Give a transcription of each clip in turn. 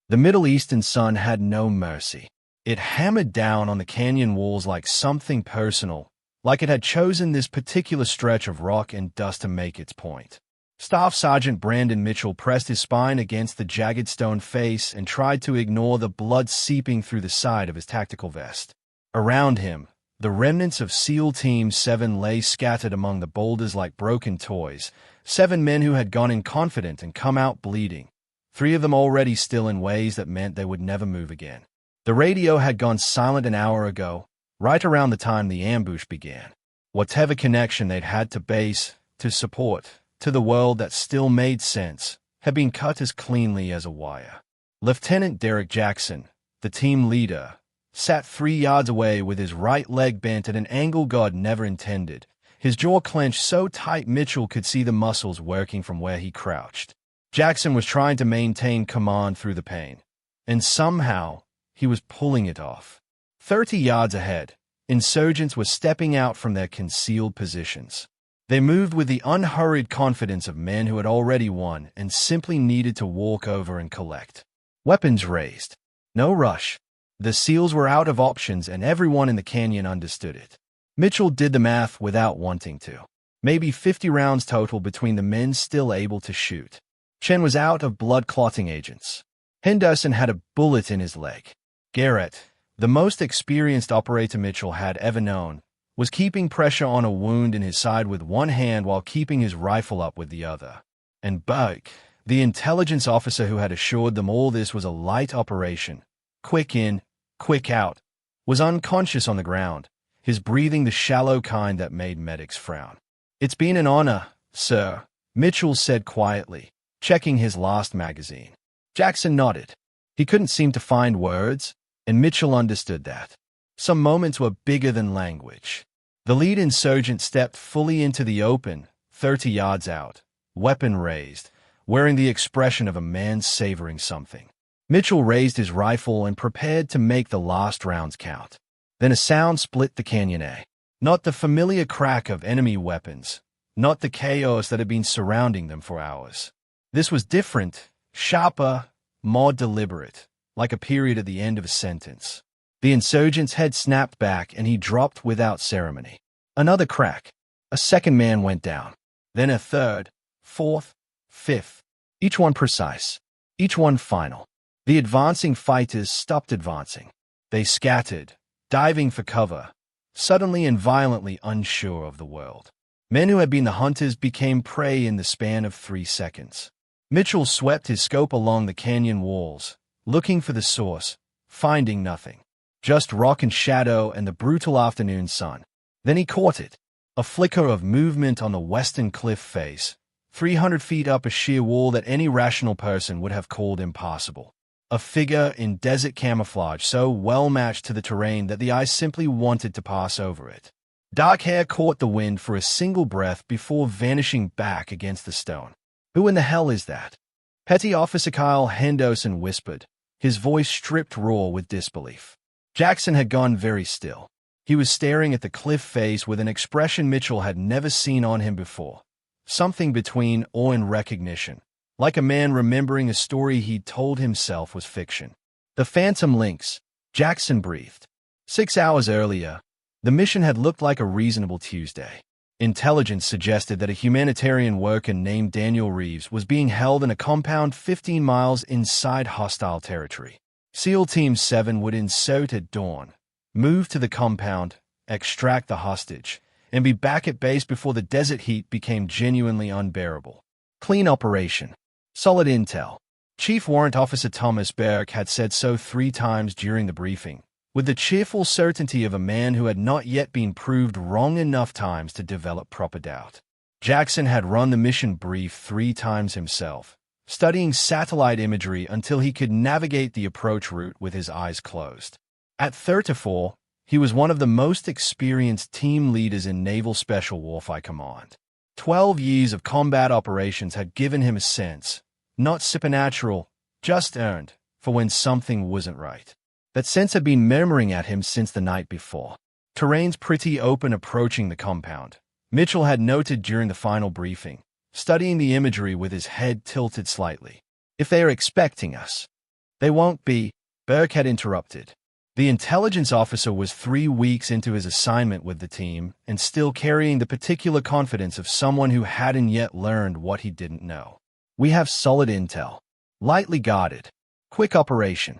The Middle Eastern sun had no mercy. It hammered down on the canyon walls like something personal, like it had chosen this particular stretch of rock and dust to make its point. Staff Sergeant Brandon Mitchell pressed his spine against the jagged stone face and tried to ignore the blood seeping through the side of his tactical vest. Around him, the remnants of SEAL Team 7 lay scattered among the boulders like broken toys, 7 men who had gone in confident and come out bleeding, 3 of them already still in ways that meant they would never move again. The radio had gone silent an hour ago, right around the time the ambush began. Whatever connection they'd had to base, to support, to the world that still made sense, had been cut as cleanly as a wire. Lieutenant Derek Jackson, the team leader, sat 3 yards away with his right leg bent at an angle God never intended, his jaw clenched so tight Mitchell could see the muscles working from where he crouched. Jackson was trying to maintain command through the pain, and somehow he was pulling it off. 30 yards ahead, insurgents were stepping out from their concealed positions. They moved with the unhurried confidence of men who had already won and simply needed to walk over and collect. Weapons raised. No rush. The SEALs were out of options and everyone in the canyon understood it. Mitchell did the math without wanting to. Maybe 50 rounds total between the men still able to shoot. Chen was out of blood-clotting agents. Henderson had a bullet in his leg. Garrett, the most experienced operator Mitchell had ever known, was keeping pressure on a wound in his side with one hand while keeping his rifle up with the other. And Burke, the intelligence officer who had assured them all this was a light operation, quick in, quick out, was unconscious on the ground, his breathing the shallow kind that made medics frown. "It's been an honor, sir," Mitchell said quietly, checking his last magazine. Jackson nodded. He couldn't seem to find words, and Mitchell understood that. Some moments were bigger than language. The lead insurgent stepped fully into the open, 30 yards out, weapon raised, wearing the expression of a man savoring something. Mitchell raised his rifle and prepared to make the last rounds count. Then a sound split the canyon. Not the familiar crack of enemy weapons, not the chaos that had been surrounding them for hours. This was different, sharper, more deliberate, like a period at the end of a sentence. The insurgent's head snapped back and he dropped without ceremony. Another crack. A second man went down. Then a third, fourth, fifth. Each one precise. Each one final. The advancing fighters stopped advancing. They scattered, diving for cover, suddenly and violently unsure of the world. Men who had been the hunters became prey in the span of 3 seconds. Mitchell swept his scope along the canyon walls, looking for the source, finding nothing. Just rock and shadow and the brutal afternoon sun. Then he caught it. A flicker of movement on the western cliff face, 300 feet up a sheer wall that any rational person would have called impossible. A figure in desert camouflage so well matched to the terrain that the eye simply wanted to pass over it. Dark hair caught the wind for a single breath before vanishing back against the stone. "Who in the hell is that?" Petty Officer Kyle Henderson whispered, his voice stripped raw with disbelief. Jackson had gone very still. He was staring at the cliff face with an expression Mitchell had never seen on him before. Something between awe and recognition, like a man remembering a story he'd told himself was fiction. "The Phantom Lynx," Jackson breathed. 6 hours earlier, the mission had looked like a reasonable Tuesday. Intelligence suggested that a humanitarian worker named Daniel Reeves was being held in a compound 15 miles inside hostile territory. SEAL Team 7 would insert at dawn, move to the compound, extract the hostage, and be back at base before the desert heat became genuinely unbearable. Clean operation. Solid intel. Chief Warrant Officer Thomas Burke had said so 3 times during the briefing, with the cheerful certainty of a man who had not yet been proved wrong enough times to develop proper doubt. Jackson had run the mission brief 3 times himself, studying satellite imagery until he could navigate the approach route with his eyes closed. At 34, he was one of the most experienced team leaders in Naval Special Warfare Command. 12 years of combat operations had given him a sense, not supernatural, just earned, for when something wasn't right. That sense had been murmuring at him since the night before. Terrain's pretty open approaching the compound, Mitchell had noted during the final briefing, studying the imagery with his head tilted slightly. "If they are expecting us." They won't be, Burke had interrupted. The intelligence officer was 3 weeks into his assignment with the team and still carrying the particular confidence of someone who hadn't yet learned what he didn't know. We have solid intel. Lightly guarded. Quick operation.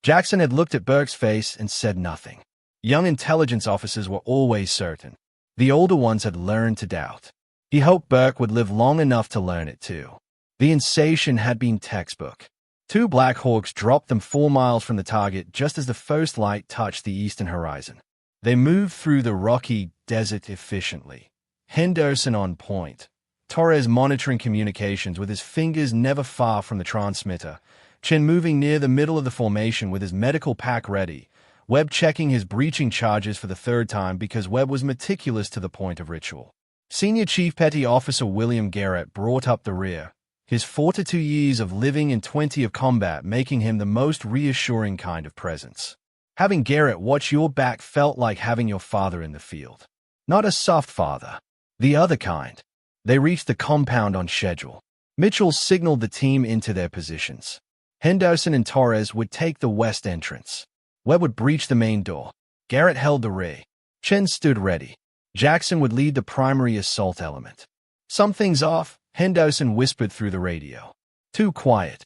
Jackson had looked at Burke's face and said nothing. Young intelligence officers were always certain. The older ones had learned to doubt. He hoped Burke would live long enough to learn it too. The insatiation had been textbook. 2 Black Hawks dropped them 4 miles from the target just as the first light touched the eastern horizon. They moved through the rocky desert efficiently. Henderson on point. Torres monitoring communications with his fingers never far from the transmitter. Chen moving near the middle of the formation with his medical pack ready. Webb checking his breaching charges for the 3rd time because Webb was meticulous to the point of ritual. Senior Chief Petty Officer William Garrett brought up the rear, his 42 years of living and 20 of combat making him the most reassuring kind of presence. Having Garrett watch your back felt like having your father in the field. Not a soft father. The other kind. They reached the compound on schedule. Mitchell signaled the team into their positions. Henderson and Torres would take the west entrance. Webb would breach the main door. Garrett held the rear. Chen stood ready. Jackson would lead the primary assault element. Something's off, Henderson whispered through the radio. Too quiet.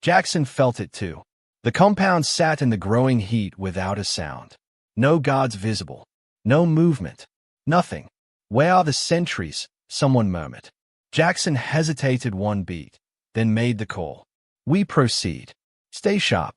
Jackson felt it too. The compound sat in the growing heat without a sound. No guards visible. No movement. Nothing. Where are the sentries? Someone murmured. Jackson hesitated 1 beat, then made the call. We proceed. Stay sharp.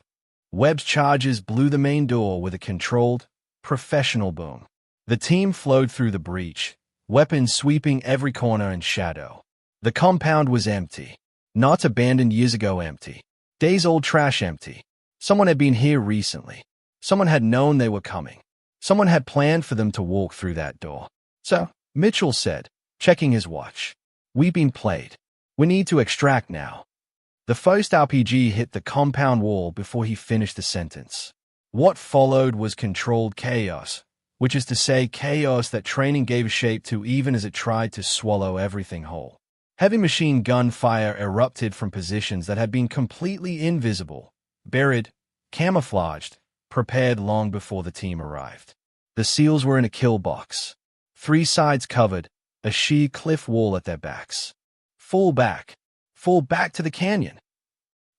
Webb's charges blew the main door with a controlled, professional boom. The team flowed through the breach, weapons sweeping every corner and shadow. The compound was empty. Not abandoned years ago empty. Days-old trash empty. Someone had been here recently. Someone had known they were coming. Someone had planned for them to walk through that door. So, Mitchell said, checking his watch. We've been played. We need to extract now. The first RPG hit the compound wall before he finished the sentence. What followed was controlled chaos, which is to say chaos that training gave shape to even as it tried to swallow everything whole. Heavy machine gun fire erupted from positions that had been completely invisible, buried, camouflaged, prepared long before the team arrived. The SEALs were in a kill box. 3 sides covered, a sheer cliff wall at their backs. Fall back to the canyon.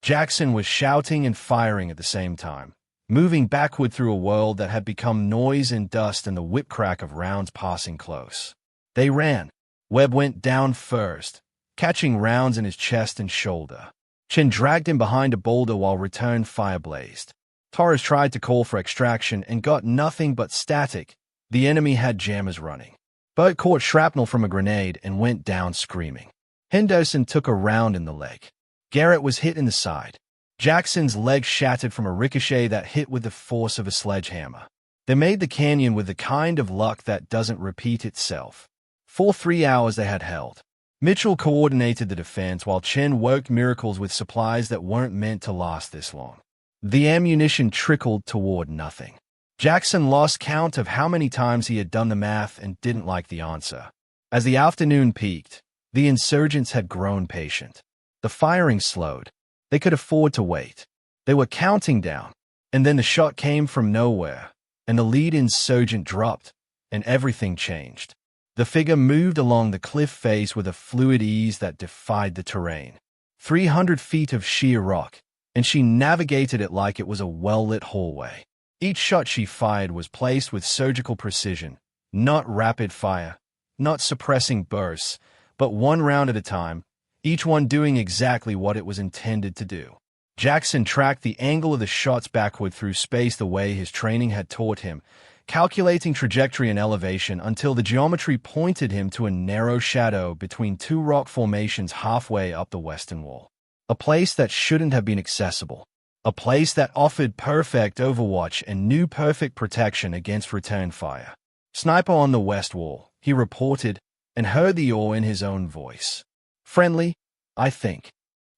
Jackson was shouting and firing at the same time, moving backward through a world that had become noise and dust and the whip crack of rounds passing close. They ran. Webb went down first, catching rounds in his chest and shoulder. Chen dragged him behind a boulder while return fire blazed. Torres tried to call for extraction and got nothing but static. The enemy had jammers running. Bert caught shrapnel from a grenade and went down screaming. Henderson took a round in the leg. Garrett was hit in the side. Jackson's leg shattered from a ricochet that hit with the force of a sledgehammer. They made the canyon with the kind of luck that doesn't repeat itself. For 3 hours they had held. Mitchell coordinated the defense while Chen worked miracles with supplies that weren't meant to last this long. The ammunition trickled toward nothing. Jackson lost count of how many times he had done the math and didn't like the answer. As the afternoon peaked, the insurgents had grown patient. The firing slowed. They could afford to wait. They were counting down, and then the shot came from nowhere, and the lead insurgent dropped, and everything changed. The figure moved along the cliff face with a fluid ease that defied the terrain. 300 feet of sheer rock, and she navigated it like it was a well-lit hallway. Each shot she fired was placed with surgical precision, not rapid fire, not suppressing bursts, but 1 round at a time, each one doing exactly what it was intended to do. Jackson tracked the angle of the shots backward through space the way his training had taught him, calculating trajectory and elevation until the geometry pointed him to a narrow shadow between 2 rock formations halfway up the western wall. A place that shouldn't have been accessible. A place that offered perfect overwatch and knew perfect protection against return fire. Sniper on the west wall, he reported, and heard the awe in his own voice. Friendly, I think.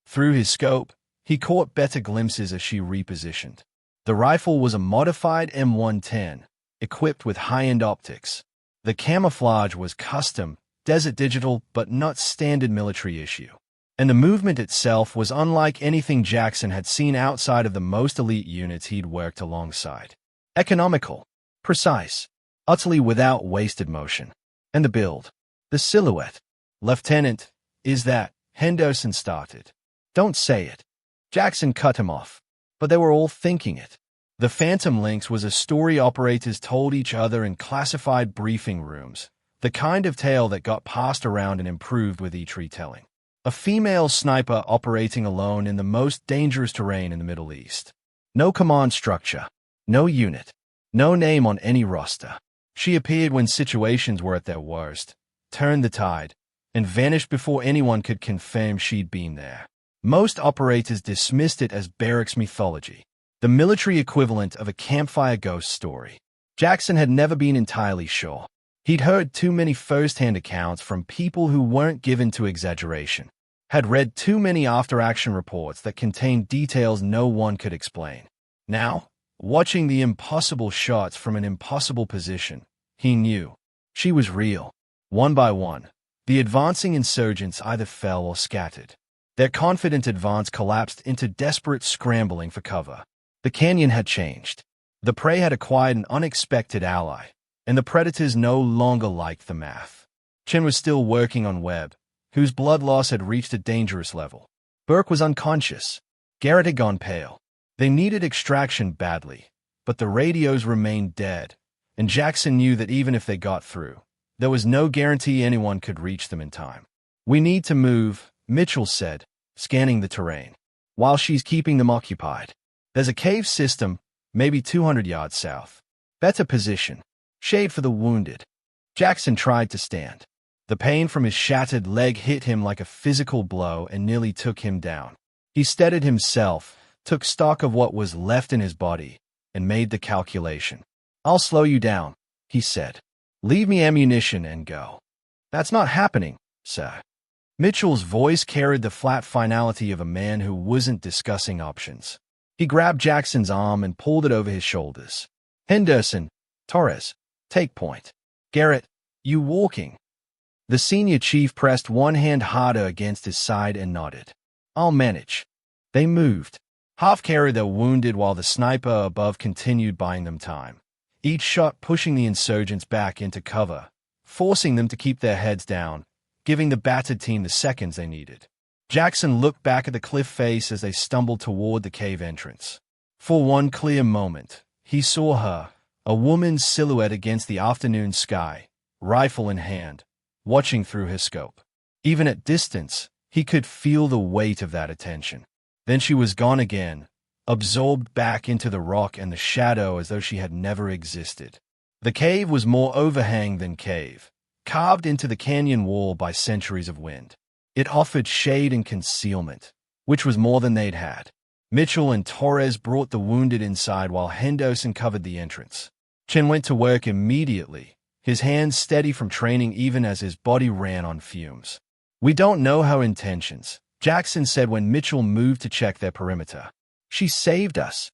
Through his scope, he caught better glimpses as she repositioned. The rifle was a modified M110, equipped with high-end optics. The camouflage was custom, desert digital, but not standard military issue. and the movement itself was unlike anything Jackson had seen outside of the most elite units he'd worked alongside. Economical, precise, utterly without wasted motion. And the build, the silhouette. "Lieutenant, is that?" Henderson started. "Don't say it." Jackson cut him off. But they were all thinking it. The Phantom Lynx was a story operators told each other in classified briefing rooms, the kind of tale that got passed around and improved with each retelling. A female sniper operating alone in the most dangerous terrain in the Middle East. No command structure, no unit, no name on any roster. She appeared when situations were at their worst, turned the tide, and vanished before anyone could confirm she'd been there. Most operators dismissed it as barracks mythology, the military equivalent of a campfire ghost story. Jackson had never been entirely sure. He'd heard too many first-hand accounts from people who weren't given to exaggeration, had read too many after-action reports that contained details no one could explain. Now, watching the impossible shots from an impossible position, he knew. She was real. One by one, the advancing insurgents either fell or scattered. Their confident advance collapsed into desperate scrambling for cover. The canyon had changed. The prey had acquired an unexpected ally, and the predators no longer liked the math. Chen was still working on Webb, whose blood loss had reached a dangerous level. Burke was unconscious. Garrett had gone pale. They needed extraction badly, but the radios remained dead, and Jackson knew that even if they got through, there was no guarantee anyone could reach them in time. "We need to move," Mitchell said, scanning the terrain, "while she's keeping them occupied. There's a cave system, maybe 200 yards south. Better position. Shade for the wounded." Jackson tried to stand. The pain from his shattered leg hit him like a physical blow and nearly took him down. He steadied himself, took stock of what was left in his body, and made the calculation. "I'll slow you down," he said. "Leave me ammunition and go." "That's not happening, sir." Mitchell's voice carried the flat finality of a man who wasn't discussing options. He grabbed Jackson's arm and pulled it over his shoulders. "Henderson, Torres, take point. Garrett, you walking." The senior chief pressed one hand harder against his side and nodded. "I'll manage." They moved. Half carried their wounded while the sniper above continued buying them time, each shot pushing the insurgents back into cover, forcing them to keep their heads down, giving the battered team the seconds they needed. Jackson looked back at the cliff face as they stumbled toward the cave entrance. For one clear moment, he saw her, a woman's silhouette against the afternoon sky, rifle in hand, watching through her scope. Even at distance, he could feel the weight of that attention. Then she was gone again, absorbed back into the rock and the shadow as though she had never existed. The cave was more overhang than cave, carved into the canyon wall by centuries of wind. It offered shade and concealment, which was more than they'd had. Mitchell and Torres brought the wounded inside while Henderson covered the entrance. Chen went to work immediately, his hands steady from training even as his body ran on fumes. "We don't know her intentions," Jackson said when Mitchell moved to check their perimeter. "She saved us.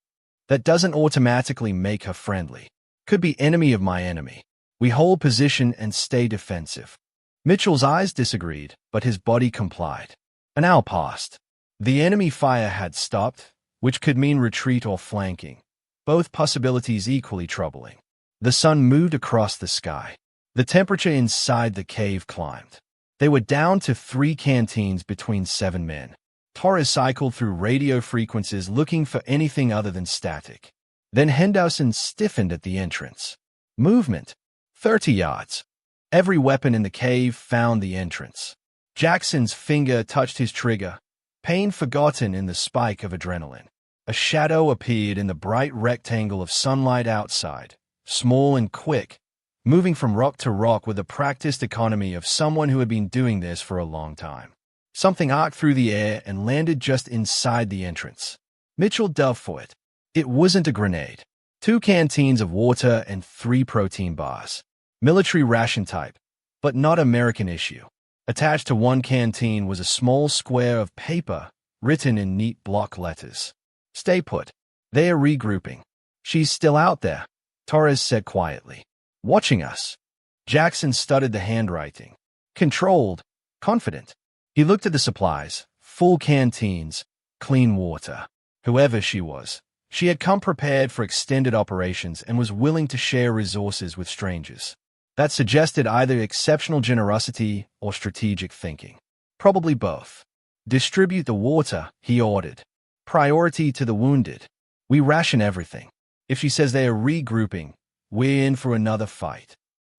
That doesn't automatically make her friendly. Could be enemy of my enemy. We hold position and stay defensive." Mitchell's eyes disagreed, but his body complied. An hour passed. The enemy fire had stopped, which could mean retreat or flanking, both possibilities equally troubling. The sun moved across the sky. The temperature inside the cave climbed. They were down to 3 canteens between 7 men. Torres cycled through radio frequencies looking for anything other than static. Then Henderson stiffened at the entrance. Movement. 30 yards. Every weapon in the cave found the entrance. Jackson's finger touched his trigger, pain forgotten in the spike of adrenaline. A shadow appeared in the bright rectangle of sunlight outside, small and quick, moving from rock to rock with the practiced economy of someone who had been doing this for a long time. Something arced through the air and landed just inside the entrance. Mitchell dove for it. It wasn't a grenade. 2 canteens of water and 3 protein bars. Military ration type, but not American issue. Attached to one canteen was a small square of paper written in neat block letters. "Stay put. They are regrouping." "She's still out there," Torres said quietly. "Watching us." Jackson studied the handwriting. Controlled, confident. He looked at the supplies, Full canteens, clean water. Whoever she was, she had come prepared for extended operations and was willing to share resources with strangers. That suggested either exceptional generosity or strategic thinking. Probably both. Distribute the water, he ordered. Priority to the wounded. We ration everything. If she says they are regrouping, we're in for another fight.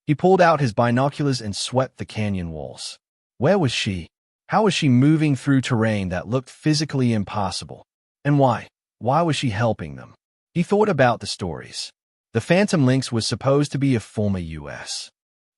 He pulled out his binoculars and swept the canyon walls. Where was she? How was she moving through terrain that looked physically impossible? And why? Why was she helping them? He thought about the stories. The Phantom Lynx was supposed to be a former U.S.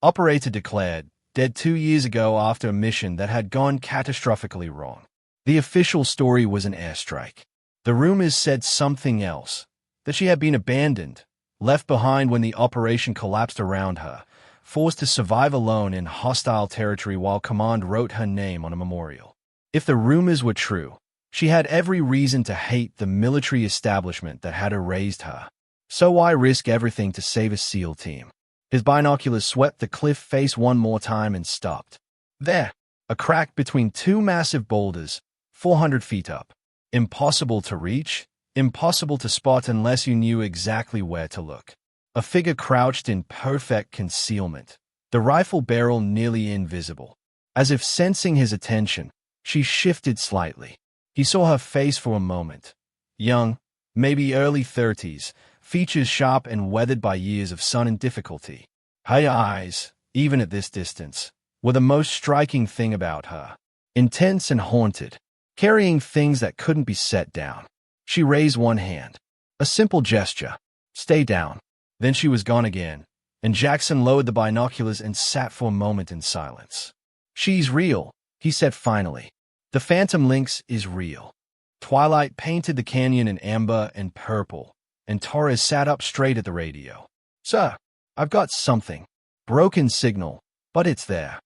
operator declared dead 2 years ago after a mission that had gone catastrophically wrong. The official story was an airstrike. The rumors said something else, that she had been abandoned, left behind when the operation collapsed around her, forced to survive alone in hostile territory while command wrote her name on a memorial. If the rumors were true, she had every reason to hate the military establishment that had erased her. So why risk everything to save a SEAL team? His binoculars swept the cliff face one more time and stopped. There, a crack between two massive boulders, 400 feet up. Impossible to reach, impossible to spot unless you knew exactly where to look. A figure crouched in perfect concealment, the rifle barrel nearly invisible. As if sensing his attention, she shifted slightly. He saw her face for a moment. Young, maybe early 30s, features sharp and weathered by years of sun and difficulty. Her eyes, even at this distance, were the most striking thing about her. Intense and haunted, carrying things that couldn't be set down. She raised one hand. A simple gesture. Stay down. Then she was gone again, and Jackson lowered the binoculars and sat for a moment in silence. She's real, he said finally. The Phantom Lynx is real. Twilight painted the canyon in amber and purple, and Torres sat up straight at the radio. Sir, I've got something. Broken signal, but it's there.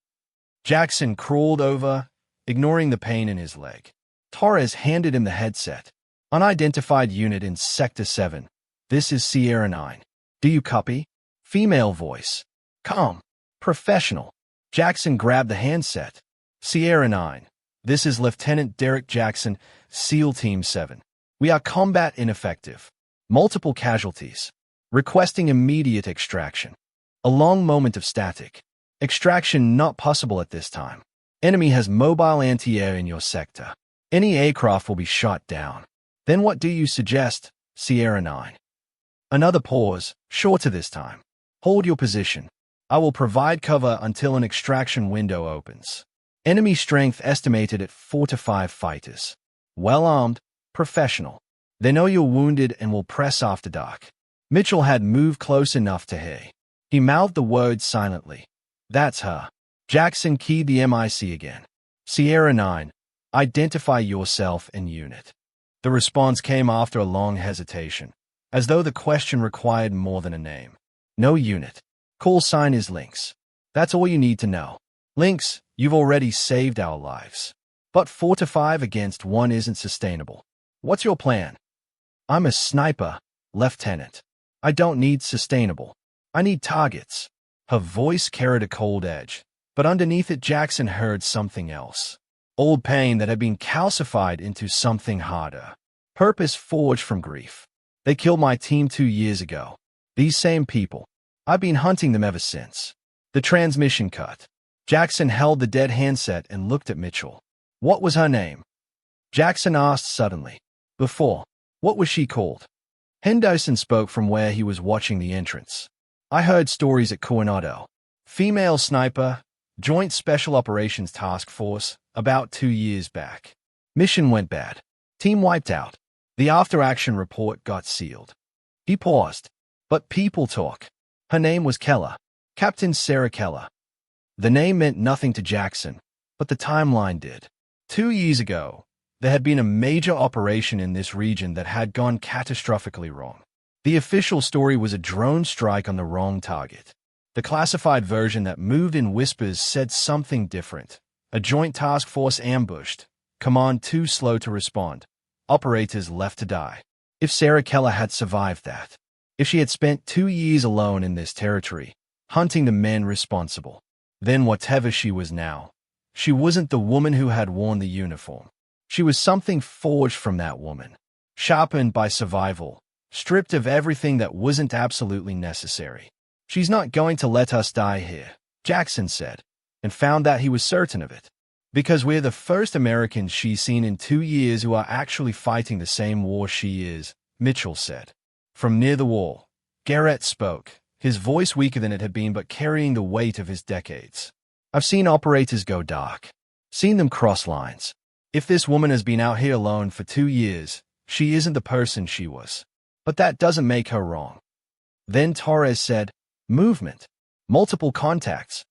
Jackson crawled over, ignoring the pain in his leg. Torres handed him the headset. Unidentified unit in Sector 7. This is Sierra 9. Do you copy? Female voice. Calm. Professional. Jackson grabbed the handset. Sierra 9. This is Lieutenant Derek Jackson, SEAL Team 7. We are combat ineffective. Multiple casualties. Requesting immediate extraction. A long moment of static. Extraction not possible at this time. Enemy has mobile anti-air in your sector. Any aircraft will be shot down. Then what do you suggest, Sierra 9? Another pause, shorter this time. Hold your position. I will provide cover until an extraction window opens. Enemy strength estimated at 4 to 5 fighters. Well armed, professional. They know you're wounded and will press after dark. Mitchell had moved close enough to hear. He mouthed the words silently. That's her. Jackson keyed the MIC again. Sierra 9, identify yourself and unit. The response came after a long hesitation, as though the question required more than a name. No unit. Call sign is Lynx. That's all you need to know. Lynx, you've already saved our lives. But 4 to 5 against 1 isn't sustainable. What's your plan? I'm a sniper, Lieutenant. I don't need sustainable. I need targets. Her voice carried a cold edge, but underneath it Jackson heard something else. Old pain that had been calcified into something harder. Purpose forged from grief. They killed my team 2 years ago. These same people. I've been hunting them ever since. The transmission cut. Jackson held the dead handset and looked at Mitchell. What was her name? Jackson asked suddenly. Before, what was she called? Henderson spoke from where he was watching the entrance. I heard stories at Coronado. Female sniper, Joint Special Operations Task Force, about 2 years back. Mission went bad. Team wiped out. The after-action report got sealed. He paused. But people talk. Her name was Keller. Captain Sarah Keller. The name meant nothing to Jackson, but the timeline did. 2 years ago, there had been a major operation in this region that had gone catastrophically wrong. The official story was a drone strike on the wrong target. The classified version that moved in whispers said something different. A joint task force ambushed. Command too slow to respond. Operators left to die. If Sarah Keller had survived that. If she had spent 2 years alone in this territory, hunting the men responsible. Then whatever she was now, she wasn't the woman who had worn the uniform. She was something forged from that woman, sharpened by survival, stripped of everything that wasn't absolutely necessary. "She's not going to let us die here," Jackson said, and found that he was certain of it. "Because we're the first Americans she's seen in 2 years who are actually fighting the same war she is," Mitchell said. From near the wall, Garrett spoke, his voice weaker than it had been but carrying the weight of his decades. "I've seen operators go dark, seen them cross lines. If this woman has been out here alone for 2 years, she isn't the person she was. But that doesn't make her wrong." Then Torres said, "Movement. Multiple contacts."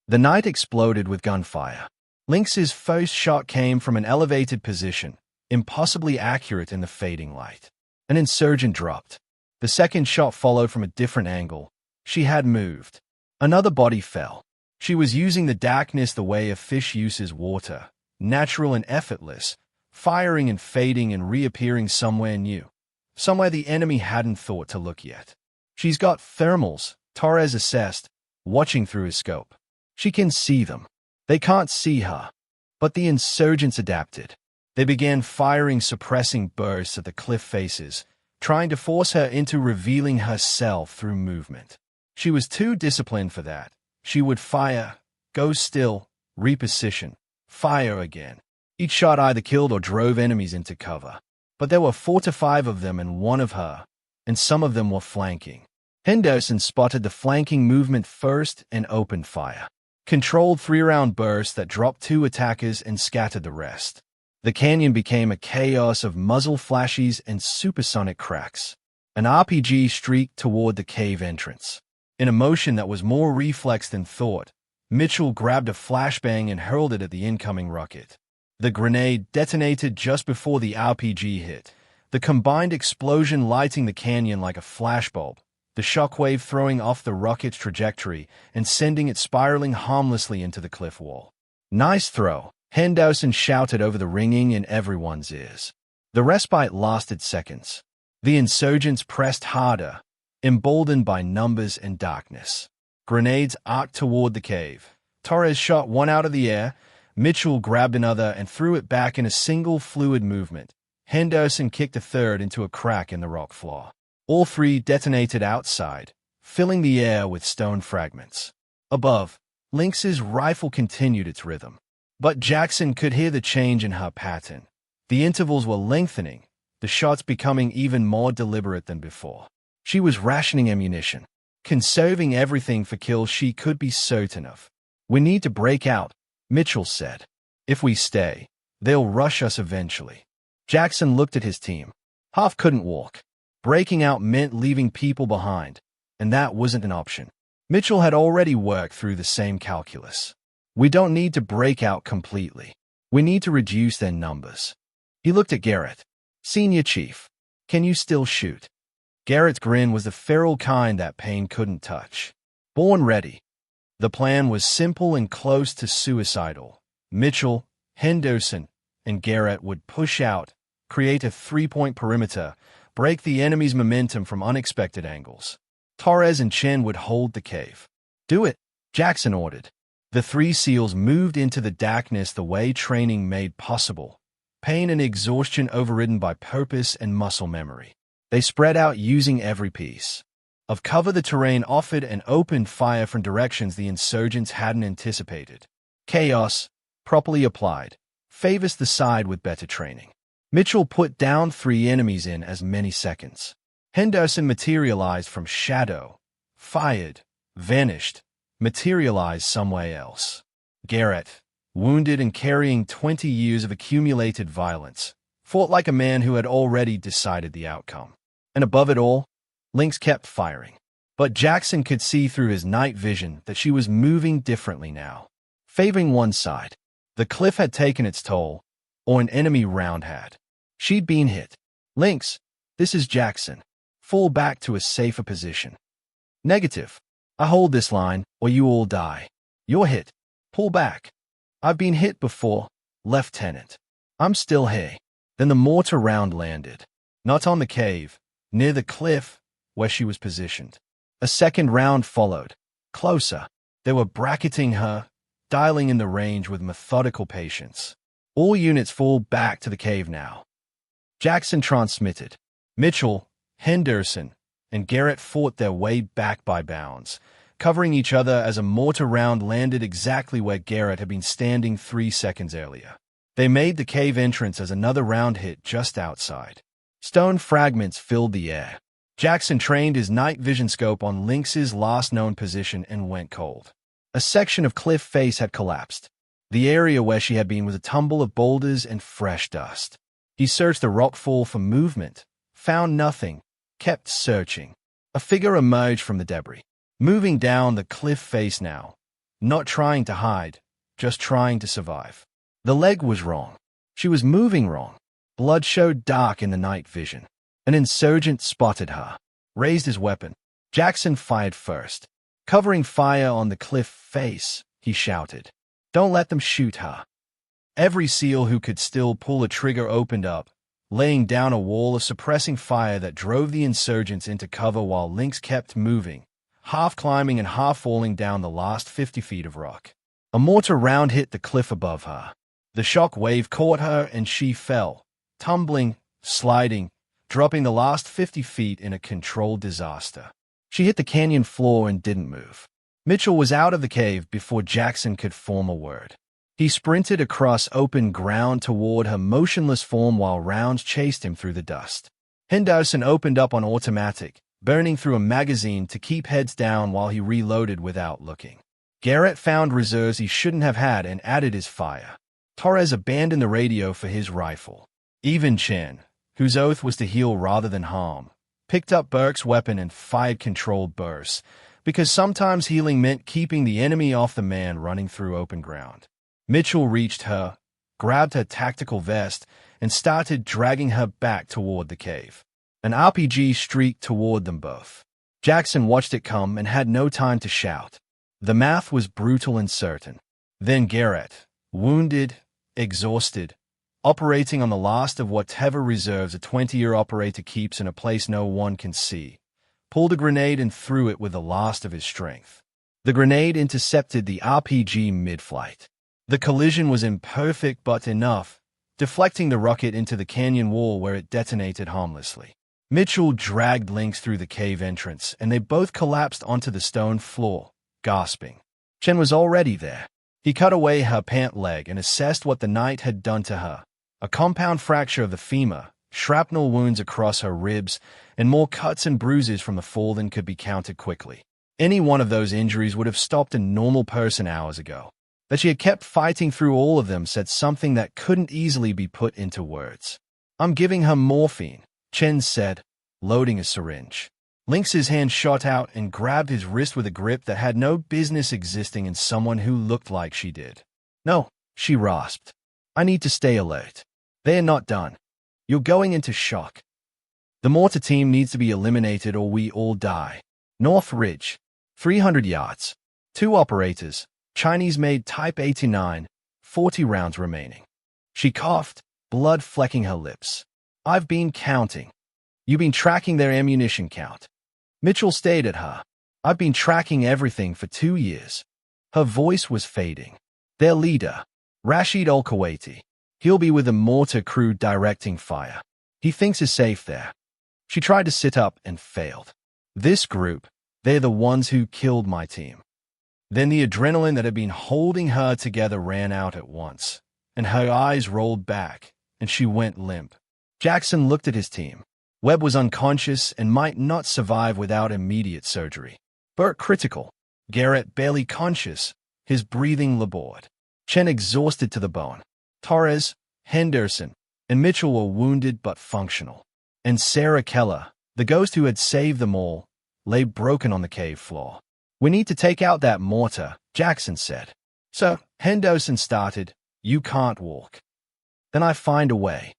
The night exploded with gunfire. Lynx's first shot came from an elevated position, impossibly accurate in the fading light. An insurgent dropped. The second shot followed from a different angle. She had moved. Another body fell. She was using the darkness the way a fish uses water, natural and effortless, firing and fading and reappearing somewhere new, somewhere the enemy hadn't thought to look yet. "She's got thermals," Torres assessed, watching through his scope. "She can see them. They can't see her." But the insurgents adapted. They began firing suppressing bursts at the cliff faces, trying to force her into revealing herself through movement. She was too disciplined for that. She would fire, go still, reposition, fire again. Each shot either killed or drove enemies into cover. But there were 4 to 5 of them and one of her, and some of them were flanking. Henderson spotted the flanking movement first and opened fire. Controlled 3-round bursts that dropped 2 attackers and scattered the rest. The canyon became a chaos of muzzle flashes and supersonic cracks. An RPG streaked toward the cave entrance. In a motion that was more reflex than thought, Mitchell grabbed a flashbang and hurled it at the incoming rocket. The grenade detonated just before the RPG hit, the combined explosion lighting the canyon like a flashbulb, the shockwave throwing off the rocket's trajectory and sending it spiraling harmlessly into the cliff wall. "Nice throw," Henderson shouted over the ringing in everyone's ears. The respite lasted seconds. The insurgents pressed harder, emboldened by numbers and darkness. Grenades arced toward the cave. Torres shot one out of the air. Mitchell grabbed another and threw it back in a single fluid movement. Henderson kicked a third into a crack in the rock floor. All 3 detonated outside, filling the air with stone fragments. Above, Lynx's rifle continued its rhythm. But Jackson could hear the change in her pattern. The intervals were lengthening, the shots becoming even more deliberate than before. She was rationing ammunition, conserving everything for kills she could be certain of. "We need to break out," Mitchell said. "If we stay, they'll rush us eventually." Jackson looked at his team. Half couldn't walk. Breaking out meant leaving people behind, and that wasn't an option. Mitchell had already worked through the same calculus. "We don't need to break out completely. We need to reduce their numbers." He looked at Garrett. "Senior Chief, can you still shoot?" Garrett's grin was the feral kind that pain couldn't touch. "Born ready." The plan was simple and close to suicidal. Mitchell, Henderson, and Garrett would push out, create a 3-point perimeter, break the enemy's momentum from unexpected angles. Torres and Chen would hold the cave. "Do it," Jackson ordered. The 3 SEALs moved into the darkness the way training made possible, pain and exhaustion overridden by purpose and muscle memory. They spread out using every piece of cover the terrain offered and opened fire from directions the insurgents hadn't anticipated. Chaos, properly applied, favors the side with better training. Mitchell put down 3 enemies in as many seconds. Henderson materialized from shadow, fired, vanished, materialized somewhere else. Garrett, wounded and carrying 20 years of accumulated violence, fought like a man who had already decided the outcome. And above it all, Lynx kept firing. But Jackson could see through his night vision that she was moving differently now, favoring one side. The cliff had taken its toll, or an enemy round had. She'd been hit. "Lynx, this is Jackson. Fall back to a safer position." "Negative. I hold this line, or you all die." "You're hit. Pull back." "I've been hit before, Lieutenant. I'm still here." Then the mortar round landed. Not on the cave, near the cliff, where she was positioned. A second round followed. Closer. They were bracketing her, dialing in the range with methodical patience. All units fall back to the cave now. Jackson transmitted. Mitchell, Henderson, and Garrett fought their way back by bounds, covering each other as a mortar round landed exactly where Garrett had been standing 3 seconds earlier. They made the cave entrance as another round hit just outside. Stone fragments filled the air. Jackson trained his night vision scope on Lynx's last known position and went cold. A section of cliff face had collapsed. The area where she had been was a tumble of boulders and fresh dust. He searched the rockfall for movement, found nothing, kept searching. A figure emerged from the debris, moving down the cliff face now, not trying to hide, just trying to survive. The leg was wrong. She was moving wrong. Blood showed dark in the night vision. An insurgent spotted her, raised his weapon. Jackson fired first. Covering fire on the cliff face, he shouted, "Don't let them shoot her." Every SEAL who could still pull a trigger opened up, laying down a wall of suppressing fire that drove the insurgents into cover while Lynx kept moving, half climbing and half falling down the last 50 feet of rock. A mortar round hit the cliff above her. The shock wave caught her and she fell, tumbling, sliding, dropping the last 50 feet in a controlled disaster. She hit the canyon floor and didn't move. Mitchell was out of the cave before Jackson could form a word. He sprinted across open ground toward her motionless form while rounds chased him through the dust. Henderson opened up on automatic, burning through a magazine to keep heads down while he reloaded without looking. Garrett found reserves he shouldn't have had and added his fire. Torres abandoned the radio for his rifle. Even Chen, whose oath was to heal rather than harm, picked up Burke's weapon and fired controlled bursts, because sometimes healing meant keeping the enemy off the man running through open ground. Mitchell reached her, grabbed her tactical vest, and started dragging her back toward the cave. An RPG streaked toward them both. Jackson watched it come and had no time to shout. The math was brutal and certain. Then Garrett, wounded, exhausted, operating on the last of whatever reserves a 20-year operator keeps in a place no one can see, pulled a grenade and threw it with the last of his strength. The grenade intercepted the RPG mid-flight. The collision was imperfect but enough, deflecting the rocket into the canyon wall where it detonated harmlessly. Mitchell dragged Lynx through the cave entrance, and they both collapsed onto the stone floor, gasping. Chen was already there. He cut away her pant leg and assessed what the night had done to her. A compound fracture of the femur, shrapnel wounds across her ribs, and more cuts and bruises from the fall than could be counted quickly. Any one of those injuries would have stopped a normal person hours ago. That she had kept fighting through all of them said something that couldn't easily be put into words. "I'm giving her morphine," Chen said, loading a syringe. Lynx's hand shot out and grabbed his wrist with a grip that had no business existing in someone who looked like she did. "No," she rasped. "I need to stay alert. They are not done. You're going into shock. The mortar team needs to be eliminated or we all die. North Ridge, 300 yards. 2 operators, Chinese-made Type 89, 40 rounds remaining." She coughed, blood flecking her lips. "I've been counting." "You've been tracking their ammunition count." Mitchell stared at her. "I've been tracking everything for 2 years." Her voice was fading. "Their leader, Rashid Al-Kuwaiti. He'll be with the mortar crew directing fire. He thinks is safe there." She tried to sit up and failed. "This group, they're the ones who killed my team." Then the adrenaline that had been holding her together ran out at once, and her eyes rolled back, and she went limp. Jackson looked at his team. Webb was unconscious and might not survive without immediate surgery. Burke critical. Garrett barely conscious, his breathing labored. Chen exhausted to the bone. Torres, Henderson, and Mitchell were wounded but functional. And Sarah Keller, the ghost who had saved them all, lay broken on the cave floor. "We need to take out that mortar," Jackson said. "So," Henderson started, "you can't walk." "Then I find a way."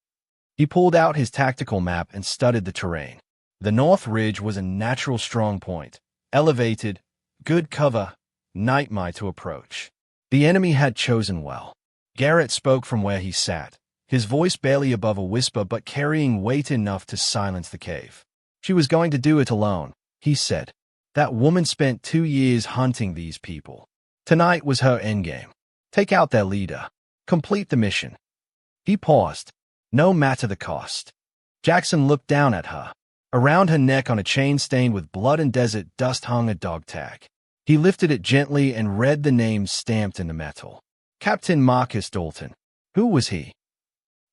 He pulled out his tactical map and studied the terrain. The North Ridge was a natural strong point, elevated, good cover, nightmare to approach. The enemy had chosen well. Garrett spoke from where he sat, his voice barely above a whisper but carrying weight enough to silence the cave. "She was going to do it alone," he said. "That woman spent 2 years hunting these people. Tonight was her endgame. Take out their leader. Complete the mission." He paused. No matter the cost. Jackson looked down at her. Around her neck on a chain stained with blood and desert dust hung a dog tag. He lifted it gently and read the name stamped in the metal. Captain Marcus Dalton. Who was he?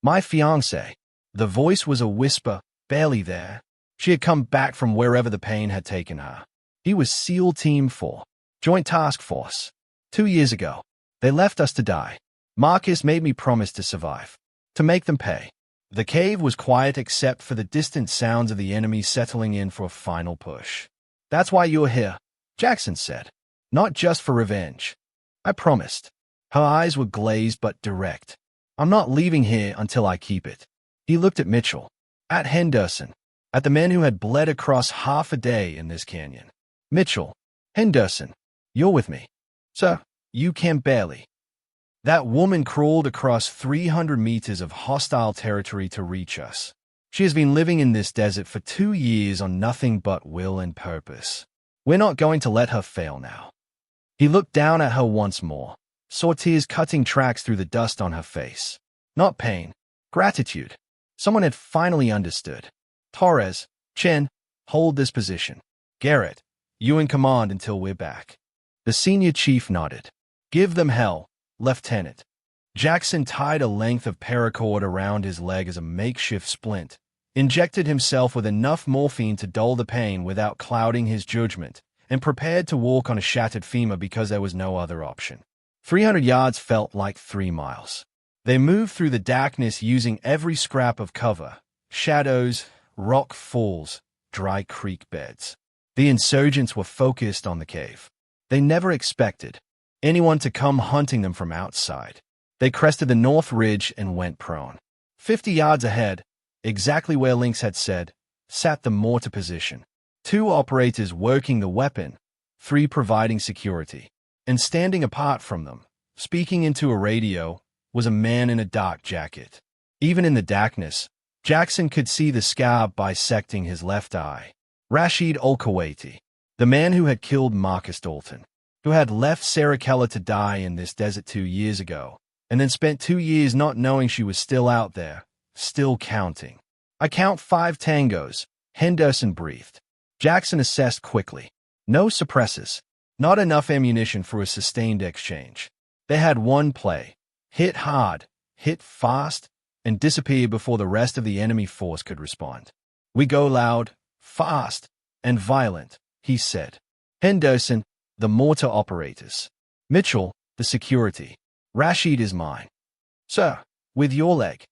My fiancé. The voice was a whisper, barely there. She had come back from wherever the pain had taken her. He was SEAL Team 4, Joint Task Force. 2 years ago. They left us to die. Marcus made me promise to survive. To make them pay. The cave was quiet except for the distant sounds of the enemy settling in for a final push. That's why you're here, Jackson said. Not just for revenge. I promised. Her eyes were glazed but direct. I'm not leaving here until I keep it. He looked at Mitchell. At Henderson. At the men who had bled across half a day in this canyon. Mitchell. Henderson. You're with me. Sir, you can barely. That woman crawled across 300 meters of hostile territory to reach us. She has been living in this desert for 2 years on nothing but will and purpose. We're not going to let her fail now. He looked down at her once more, saw tears cutting tracks through the dust on her face. Not pain, gratitude. Someone had finally understood. Torres, Chen, hold this position. Garrett, you in command until we're back. The senior chief nodded. Give them hell, Lieutenant. Jackson tied a length of paracord around his leg as a makeshift splint, injected himself with enough morphine to dull the pain without clouding his judgment, and prepared to walk on a shattered femur because there was no other option. 300 yards felt like 3 miles. They moved through the darkness using every scrap of cover, shadows, rock falls, dry creek beds. The insurgents were focused on the cave. They never expected anyone to come hunting them from outside. They crested the north ridge and went prone. 50 yards ahead, exactly where Lynx had said, sat the mortar position. 2 operators working the weapon, 3 providing security. And standing apart from them, speaking into a radio, was a man in a dark jacket. Even in the darkness, Jackson could see the scar bisecting his left eye. Rashid Al-Kuwaiti, the man who had killed Marcus Dalton, who had left Sarah Keller to die in this desert 2 years ago, and then spent 2 years not knowing she was still out there, still counting. I count 5 tangos, Henderson breathed. Jackson assessed quickly. No suppressors. Not enough ammunition for a sustained exchange. They had one play. Hit hard, hit fast, and disappear before the rest of the enemy force could respond. We go loud, fast, and violent, he said. Henderson, the mortar operators. Mitchell, the security. Rashid is mine. Sir, with your leg.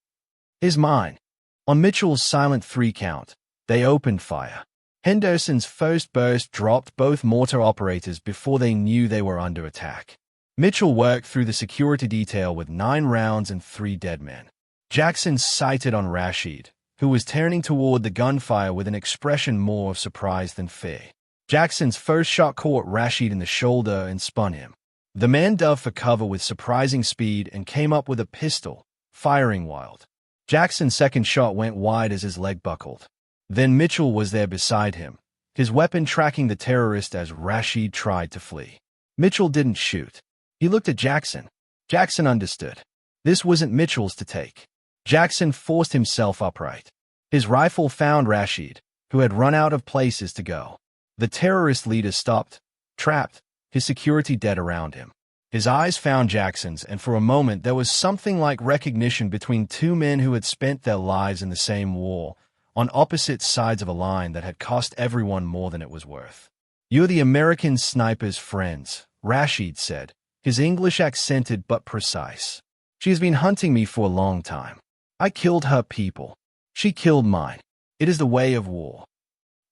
Is mine. On Mitchell's silent 3 count, they opened fire. Henderson's first burst dropped both mortar operators before they knew they were under attack. Mitchell worked through the security detail with 9 rounds and 3 dead men. Jackson sighted on Rashid, who was turning toward the gunfire with an expression more of surprise than fear. Jackson's first shot caught Rashid in the shoulder and spun him. The man dove for cover with surprising speed and came up with a pistol, firing wild. Jackson's second shot went wide as his leg buckled. Then Mitchell was there beside him, his weapon tracking the terrorist as Rashid tried to flee. Mitchell didn't shoot. He looked at Jackson. Jackson understood. This wasn't Mitchell's to take. Jackson forced himself upright. His rifle found Rashid, who had run out of places to go. The terrorist leader stopped, trapped, his security dead around him. His eyes found Jackson's, and for a moment there was something like recognition between 2 men who had spent their lives in the same war, on opposite sides of a line that had cost everyone more than it was worth. You're the American sniper's friends, Rashid said, his English accented but precise. She has been hunting me for a long time. I killed her people. She killed mine. It is the way of war.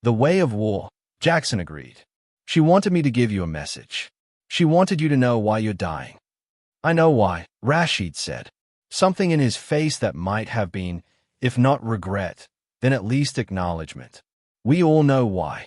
The way of war, Jackson agreed. She wanted me to give you a message. She wanted you to know why you're dying. I know why, Rashid said. Something in his face that might have been, if not regret, then at least acknowledgement. We all know why.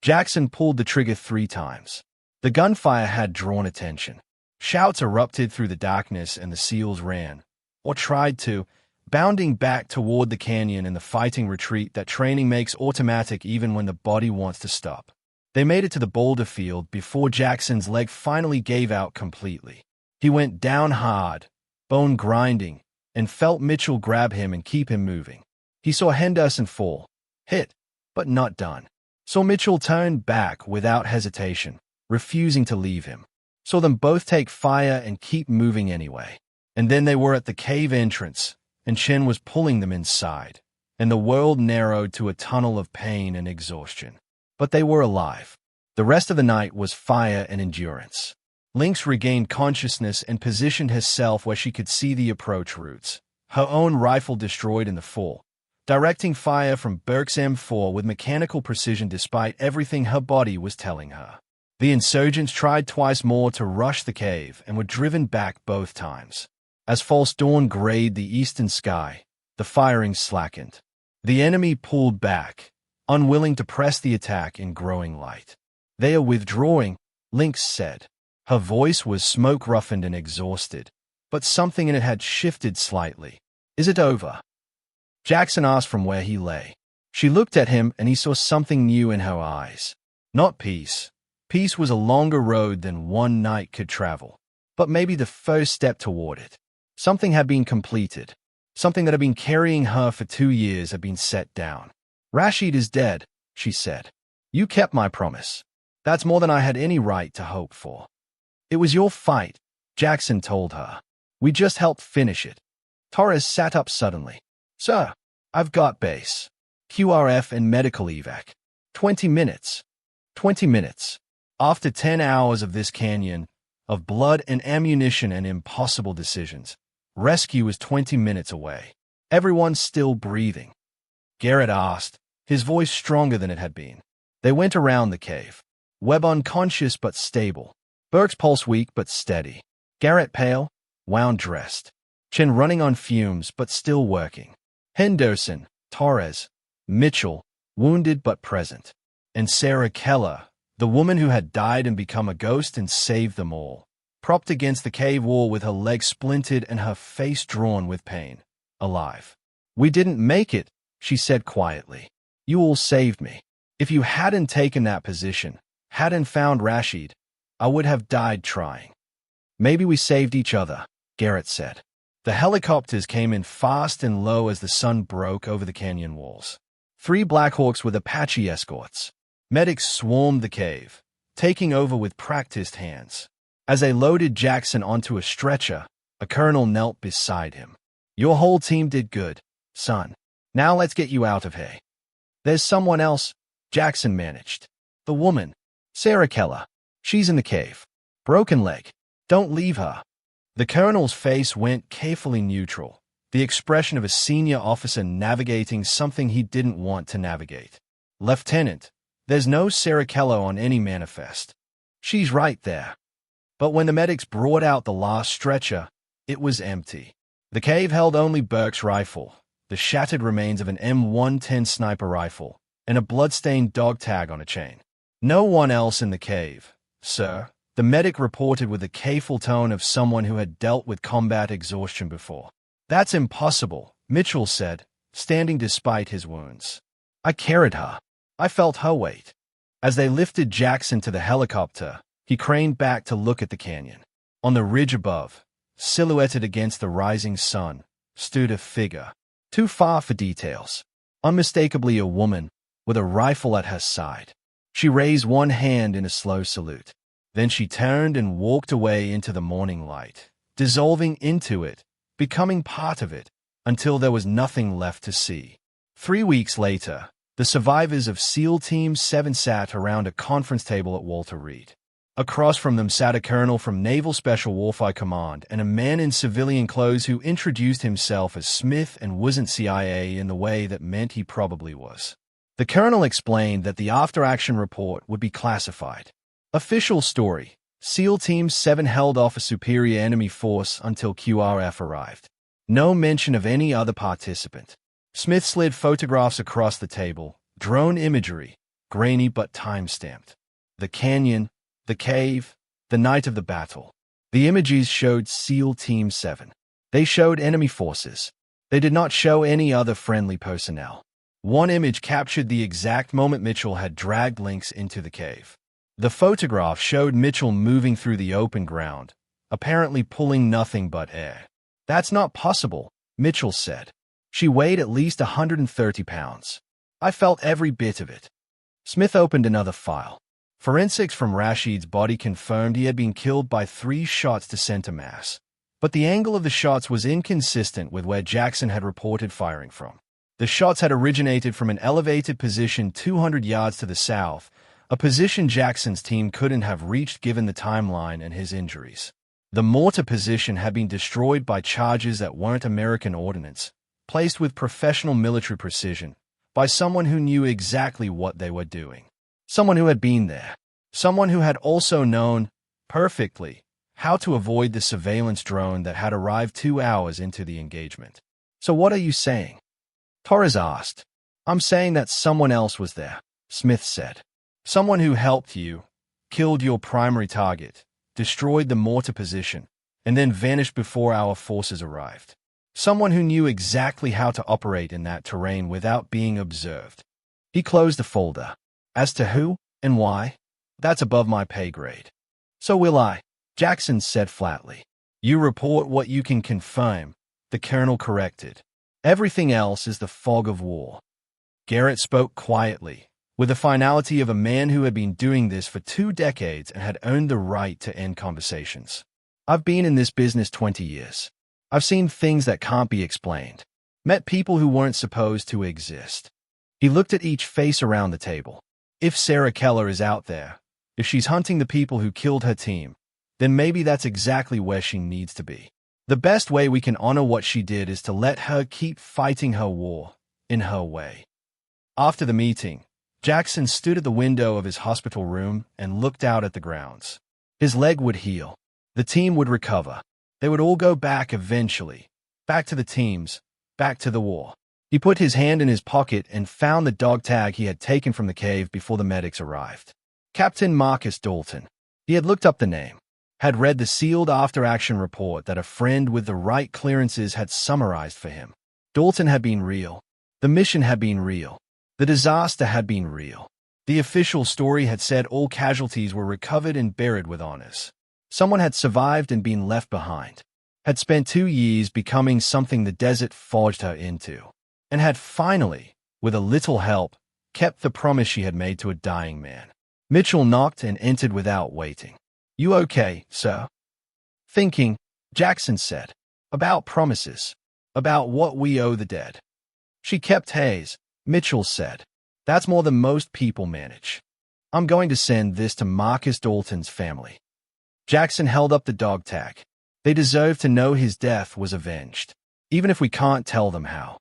Jackson pulled the trigger 3 times. The gunfire had drawn attention. Shouts erupted through the darkness and the SEALs ran, or tried to, bounding back toward the canyon in the fighting retreat that training makes automatic even when the body wants to stop. They made it to the boulder field before Jackson's leg finally gave out completely. He went down hard, bone grinding, and felt Mitchell grab him and keep him moving. He saw Henderson fall, hit, but not done. Saw Mitchell turn back without hesitation, refusing to leave him. Saw them both take fire and keep moving anyway. And then they were at the cave entrance, and Chen was pulling them inside, and the world narrowed to a tunnel of pain and exhaustion. But they were alive. The rest of the night was fire and endurance. Lynx regained consciousness and positioned herself where she could see the approach routes, her own rifle destroyed in the fall, directing fire from Burke's M4 with mechanical precision despite everything her body was telling her. The insurgents tried twice more to rush the cave and were driven back both times. As false dawn grayed the eastern sky, the firing slackened. The enemy pulled back, unwilling to press the attack in growing light. "They are withdrawing," Lynx said. Her voice was smoke-roughened and exhausted, but something in it had shifted slightly. "Is it over?" Jackson asked from where he lay. She looked at him, and he saw something new in her eyes. Not peace. Peace was a longer road than one night could travel, but maybe the first step toward it. Something had been completed. Something that had been carrying her for 2 years had been set down. "Rashid is dead," she said. "You kept my promise. That's more than I had any right to hope for." "It was your fight," Jackson told her. "We just helped finish it." Torres sat up suddenly. "Sir, I've got base, QRF and medical evac. 20 minutes. 20 minutes. After 10 hours of this canyon, of blood and ammunition and impossible decisions, rescue is 20 minutes away. Everyone's still breathing." Garrett asked, his voice stronger than it had been. They went around the cave. Webb unconscious but stable. Burke's pulse weak but steady. Garrett pale, wound-dressed. Chen running on fumes but still working. Henderson, Torres, Mitchell, wounded but present. And Sarah Keller, the woman who had died and become a ghost and saved them all, propped against the cave wall with her legs splintered and her face drawn with pain, alive. "We didn't make it," she said quietly. "You all saved me. If you hadn't taken that position, hadn't found Rashid, I would have died trying." "Maybe we saved each other," Garrett said. The helicopters came in fast and low as the sun broke over the canyon walls. 3 Blackhawks with Apache escorts. Medics swarmed the cave, taking over with practiced hands. As they loaded Jackson onto a stretcher, a colonel knelt beside him. "Your whole team did good, son. Now let's get you out of here." "There's someone else," Jackson managed. "The woman, Sarah Keller. She's in the cave. Broken leg. Don't leave her." The colonel's face went carefully neutral, the expression of a senior officer navigating something he didn't want to navigate. "Lieutenant, there's no Sarah Keller on any manifest." "She's right there." But when the medics brought out the last stretcher, it was empty. The cave held only Burke's rifle, the shattered remains of an M110 sniper rifle, and a blood-stained dog tag on a chain. "No one else in the cave, sir," the medic reported with the careful tone of someone who had dealt with combat exhaustion before. "That's impossible," Mitchell said, standing despite his wounds. "I carried her. I felt her weight." As they lifted Jackson to the helicopter, he craned back to look at the canyon. On the ridge above, silhouetted against the rising sun, stood a figure, too far for details. Unmistakably a woman, with a rifle at her side. She raised one hand in a slow salute. Then she turned and walked away into the morning light, dissolving into it, becoming part of it, until there was nothing left to see. 3 weeks later, the survivors of SEAL Team 7 sat around a conference table at Walter Reed. Across from them sat a colonel from Naval Special Warfare Command and a man in civilian clothes who introduced himself as Smith and wasn't CIA in the way that meant he probably was. The colonel explained that the after-action report would be classified. Official story: SEAL Team 7 held off a superior enemy force until QRF arrived. No mention of any other participant. Smith slid photographs across the table, drone imagery, grainy but time-stamped. The canyon, the cave, the night of the battle. The images showed SEAL Team 7. They showed enemy forces. They did not show any other friendly personnel. One image captured the exact moment Mitchell had dragged Lynx into the cave. The photograph showed Mitchell moving through the open ground, apparently pulling nothing but air. "That's not possible," Mitchell said. She weighed at least 130 pounds. I felt every bit of it. Smith opened another file. Forensics from Rashid's body confirmed he had been killed by 3 shots to center mass. But the angle of the shots was inconsistent with where Jackson had reported firing from. The shots had originated from an elevated position 200 yards to the south, a position Jackson's team couldn't have reached given the timeline and his injuries. The mortar position had been destroyed by charges that weren't American ordnance, placed with professional military precision, by someone who knew exactly what they were doing. Someone who had been there. Someone who had also known, perfectly, how to avoid the surveillance drone that had arrived 2 hours into the engagement. So what are you saying? Torres asked. I'm saying that someone else was there, Smith said. Someone who helped you, killed your primary target, destroyed the mortar position, and then vanished before our forces arrived. Someone who knew exactly how to operate in that terrain without being observed. He closed the folder. As to who and why, that's above my pay grade. So will I, Jackson said flatly. You report what you can confirm, the colonel corrected. Everything else is the fog of war. Garrett spoke quietly, with the finality of a man who had been doing this for 2 decades and had earned the right to end conversations. I've been in this business 20 years. I've seen things that can't be explained. Met people who weren't supposed to exist. He looked at each face around the table. If Sarah Keller is out there, if she's hunting the people who killed her team, then maybe that's exactly where she needs to be. The best way we can honor what she did is to let her keep fighting her war, in her way. After the meeting, Jackson stood at the window of his hospital room and looked out at the grounds. His leg would heal. The team would recover. They would all go back eventually. Back to the teams. Back to the war. He put his hand in his pocket and found the dog tag he had taken from the cave before the medics arrived. Captain Marcus Dalton. He had looked up the name. Had read the sealed after-action report that a friend with the right clearances had summarized for him. Dalton had been real. The mission had been real. The disaster had been real. The official story had said all casualties were recovered and buried with honors. Someone had survived and been left behind. Had spent 2 years becoming something the desert forged her into. And had finally, with a little help, kept the promise she had made to a dying man. Mitchell knocked and entered without waiting. You okay, sir? Thinking, Jackson said. About promises. About what we owe the dead. She kept haze, Mitchell said. That's more than most people manage. I'm going to send this to Marcus Dalton's family. Jackson held up the dog tag. They deserve to know his death was avenged, even if we can't tell them how.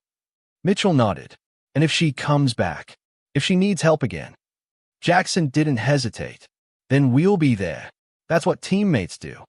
Mitchell nodded. And if she comes back, if she needs help again. Jackson didn't hesitate. Then we'll be there. That's what teammates do.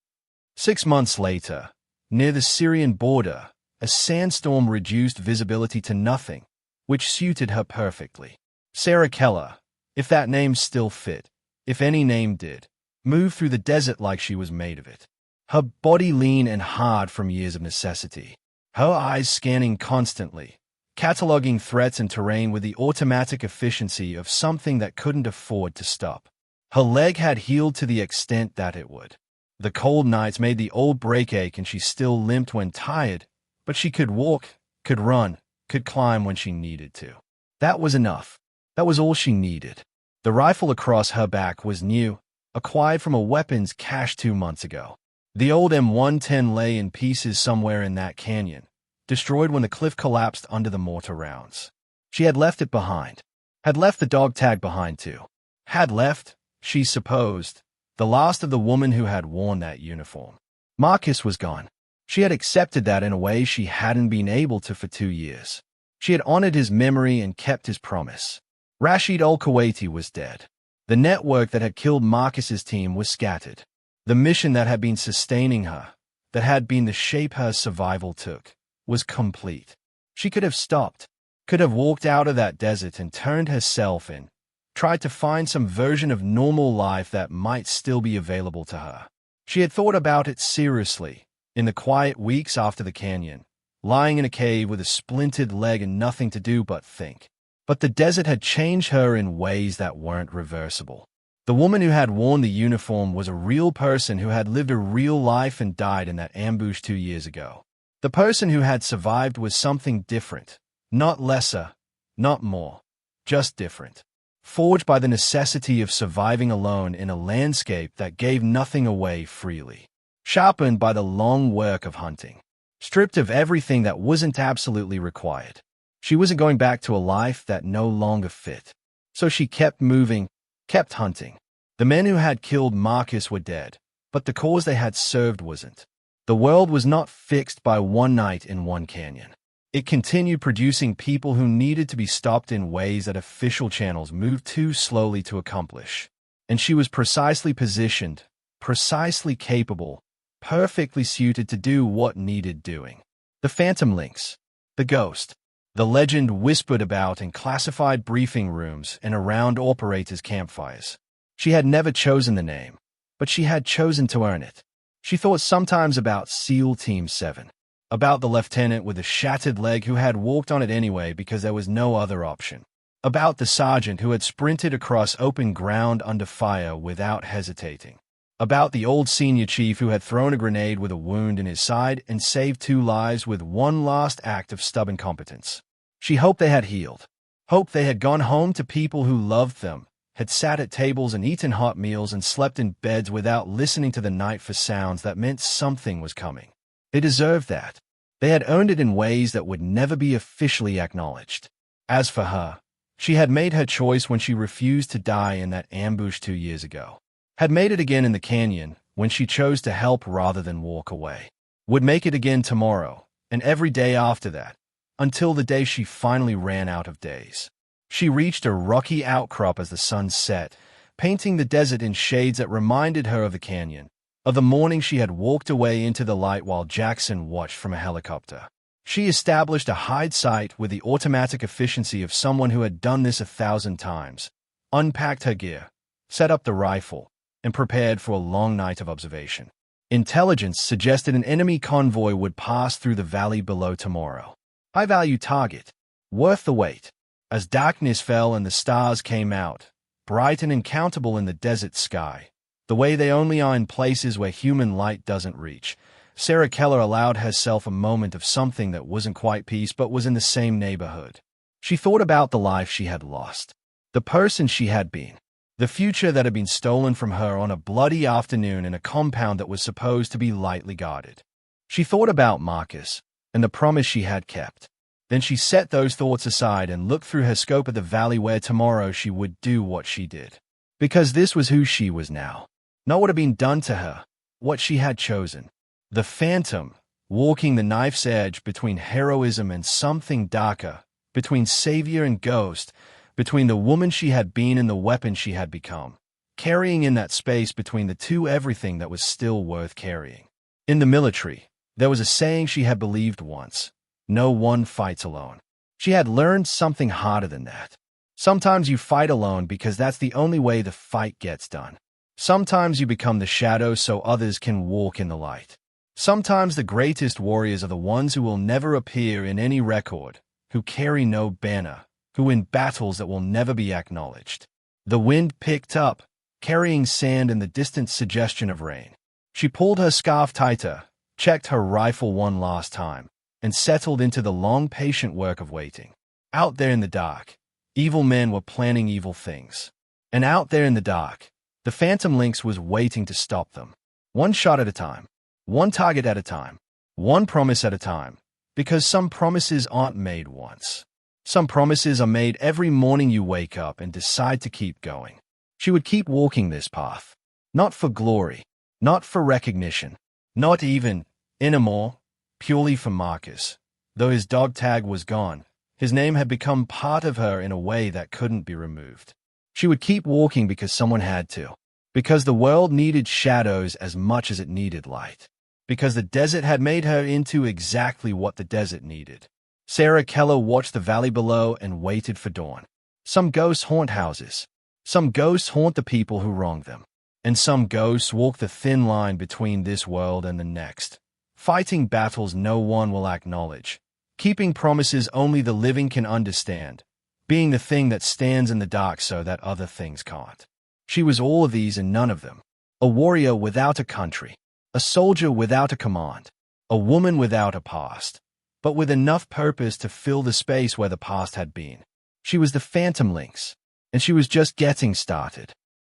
6 months later, near the Syrian border, a sandstorm reduced visibility to nothing, which suited her perfectly. Sarah Keller, if that name still fit, if any name did, moved through the desert like she was made of it. Her body lean and hard from years of necessity. Her eyes scanning constantly, cataloging threats and terrain with the automatic efficiency of something that couldn't afford to stop. Her leg had healed to the extent that it would. The cold nights made the old break ache and she still limped when tired, but she could walk, could run, could climb when she needed to. That was enough. That was all she needed. The rifle across her back was new, acquired from a weapons cache 2 months ago. The old M110 lay in pieces somewhere in that canyon, destroyed when the cliff collapsed under the mortar rounds. She had left it behind. Had left the dog tag behind too. Had left, she supposed, the last of the woman who had worn that uniform. Marcus was gone. She had accepted that in a way she hadn't been able to for 2 years. She had honored his memory and kept his promise. Rashid al-Kuwaiti was dead. The network that had killed Marcus's team was scattered. The mission that had been sustaining her, that had been the shape her survival took, was complete. She could have stopped, could have walked out of that desert and turned herself in, tried to find some version of normal life that might still be available to her. She had thought about it seriously, in the quiet weeks after the canyon, lying in a cave with a splintered leg and nothing to do but think. But the desert had changed her in ways that weren't reversible. The woman who had worn the uniform was a real person who had lived a real life and died in that ambush 2 years ago. The person who had survived was something different, not lesser, not more, just different. Forged by the necessity of surviving alone in a landscape that gave nothing away freely. Sharpened by the long work of hunting. Stripped of everything that wasn't absolutely required. She wasn't going back to a life that no longer fit. So she kept moving, kept hunting. The men who had killed Marcus were dead, but the cause they had served wasn't. The world was not fixed by one night in one canyon. It continued producing people who needed to be stopped in ways that official channels moved too slowly to accomplish. And she was precisely positioned, precisely capable, perfectly suited to do what needed doing. The Phantom Lynx. The Ghost. The legend whispered about in classified briefing rooms and around operators' campfires. She had never chosen the name, but she had chosen to earn it. She thought sometimes about SEAL Team 7. About the lieutenant with a shattered leg who had walked on it anyway because there was no other option. About the sergeant who had sprinted across open ground under fire without hesitating. About the old senior chief who had thrown a grenade with a wound in his side and saved 2 lives with one last act of stubborn competence. She hoped they had healed. Hoped they had gone home to people who loved them, had sat at tables and eaten hot meals and slept in beds without listening to the night for sounds that meant something was coming. They deserved that. They had earned it in ways that would never be officially acknowledged. As for her, she had made her choice when she refused to die in that ambush 2 years ago. Had made it again in the canyon when she chose to help rather than walk away. Would make it again tomorrow, and every day after that, until the day she finally ran out of days. She reached a rocky outcrop as the sun set, painting the desert in shades that reminded her of the canyon, of the morning she had walked away into the light while Jackson watched from a helicopter. She established a hide site with the automatic efficiency of someone who had done this 1,000 times, unpacked her gear, set up the rifle, and prepared for a long night of observation. Intelligence suggested an enemy convoy would pass through the valley below tomorrow. High-value target, worth the wait. As darkness fell and the stars came out, bright and incountable in the desert sky, the way they only are in places where human light doesn't reach, Sarah Keller allowed herself a moment of something that wasn't quite peace but was in the same neighborhood. She thought about the life she had lost, the person she had been, the future that had been stolen from her on a bloody afternoon in a compound that was supposed to be lightly guarded. She thought about Marcus and the promise she had kept. Then she set those thoughts aside and looked through her scope at the valley where tomorrow she would do what she did. Because this was who she was now. Not what had been done to her, what she had chosen. The Phantom, walking the knife's edge between heroism and something darker, between savior and ghost, between the woman she had been and the weapon she had become, carrying in that space between the two everything that was still worth carrying. In the military, there was a saying she had believed once: no one fights alone. She had learned something harder than that. Sometimes you fight alone because that's the only way the fight gets done. Sometimes you become the shadow so others can walk in the light. Sometimes the greatest warriors are the ones who will never appear in any record, who carry no banner, who win battles that will never be acknowledged. The wind picked up, carrying sand and the distant suggestion of rain. She pulled her scarf tighter, checked her rifle one last time, and settled into the long, patient work of waiting. Out there in the dark, evil men were planning evil things. And out there in the dark, the Phantom Lynx was waiting to stop them. One shot at a time, one target at a time, one promise at a time, because some promises aren't made once. Some promises are made every morning you wake up and decide to keep going. She would keep walking this path. Not for glory, not for recognition, not even, anymore, purely for Marcus. Though his dog tag was gone, his name had become part of her in a way that couldn't be removed. She would keep walking because someone had to. Because the world needed shadows as much as it needed light. Because the desert had made her into exactly what the desert needed. Sarah Keller watched the valley below and waited for dawn. Some ghosts haunt houses. Some ghosts haunt the people who wronged them. And some ghosts walk the thin line between this world and the next, fighting battles no one will acknowledge, keeping promises only the living can understand, being the thing that stands in the dark so that other things can't. She was all of these and none of them. A warrior without a country. A soldier without a command. A woman without a past, but with enough purpose to fill the space where the past had been. She was the Phantom Lynx, and she was just getting started.